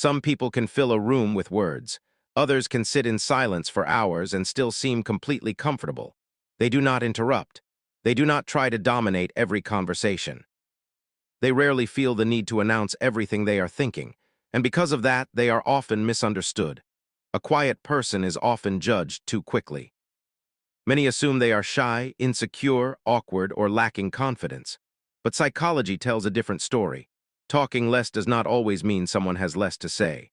Some people can fill a room with words. Others can sit in silence for hours and still seem completely comfortable. They do not interrupt. They do not try to dominate every conversation. They rarely feel the need to announce everything they are thinking, and because of that, they are often misunderstood. A quiet person is often judged too quickly. Many assume they are shy, insecure, awkward, or lacking confidence. But psychology tells a different story. Talking less does not always mean someone has less to say.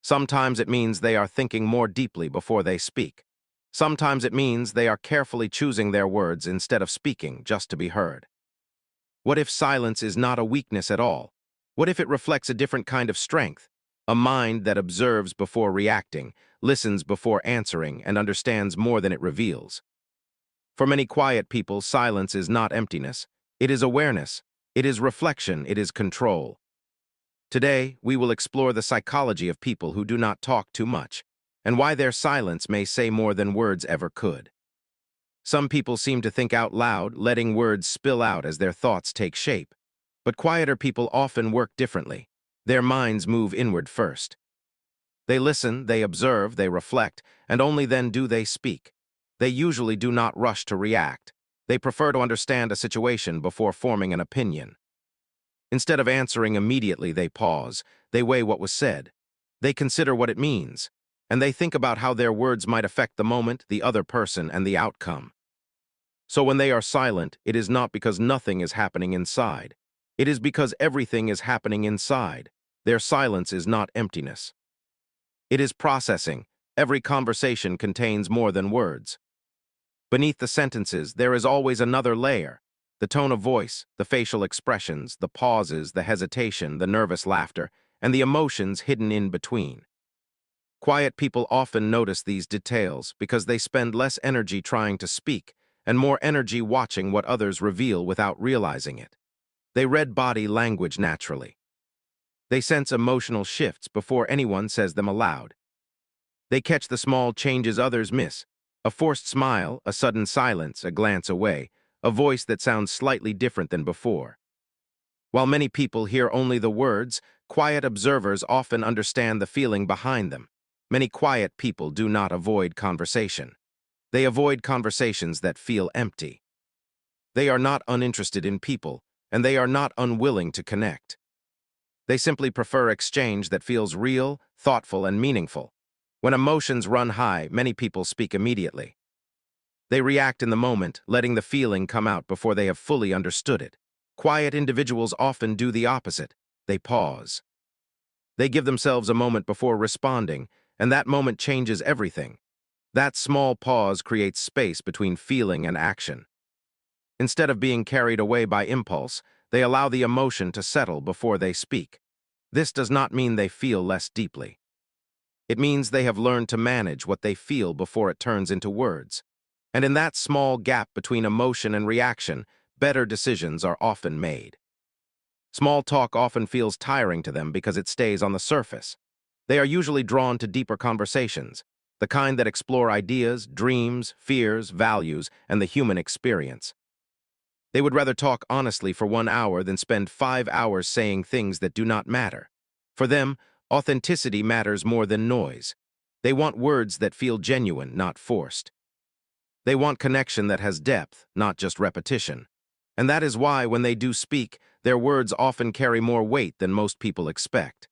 Sometimes it means they are thinking more deeply before they speak. Sometimes it means they are carefully choosing their words instead of speaking just to be heard. What if silence is not a weakness at all? What if it reflects a different kind of strength? A mind that observes before reacting, listens before answering, and understands more than it reveals. For many quiet people, silence is not emptiness. It is awareness. It is reflection. It is control. Today, we will explore the psychology of people who do not talk too much, and why their silence may say more than words ever could. Some people seem to think out loud, letting words spill out as their thoughts take shape. But quieter people often work differently. Their minds move inward first. They listen, they observe, they reflect, and only then do they speak. They usually do not rush to react. They prefer to understand a situation before forming an opinion. Instead of answering immediately, they pause. They weigh what was said. They consider what it means. And they think about how their words might affect the moment, the other person, and the outcome. So when they are silent, it is not because nothing is happening inside. It is because everything is happening inside. Their silence is not emptiness. It is processing. Every conversation contains more than words. Beneath the sentences, there is always another layer. The tone of voice, the facial expressions, the pauses, the hesitation, the nervous laughter, and the emotions hidden in between. Quiet people often notice these details because they spend less energy trying to speak and more energy watching what others reveal without realizing it. They read body language naturally. They sense emotional shifts before anyone says them aloud. They catch the small changes others miss: a forced smile, a sudden silence, a glance away, a voice that sounds slightly different than before. While many people hear only the words, quiet observers often understand the feeling behind them. Many quiet people do not avoid conversation. They avoid conversations that feel empty. They are not uninterested in people, and they are not unwilling to connect. They simply prefer exchange that feels real, thoughtful, and meaningful. When emotions run high, many people speak immediately. They react in the moment, letting the feeling come out before they have fully understood it. Quiet individuals often do the opposite. They pause. They give themselves a moment before responding, and that moment changes everything. That small pause creates space between feeling and action. Instead of being carried away by impulse, they allow the emotion to settle before they speak. This does not mean they feel less deeply. It means they have learned to manage what they feel before it turns into words. And in that small gap between emotion and reaction, better decisions are often made. Small talk often feels tiring to them because it stays on the surface. They are usually drawn to deeper conversations, the kind that explore ideas, dreams, fears, values, and the human experience. They would rather talk honestly for 1 hour than spend 5 hours saying things that do not matter. For them, authenticity matters more than noise. They want words that feel genuine, not forced. They want connection that has depth, not just repetition. And that is why, when they do speak, their words often carry more weight than most people expect.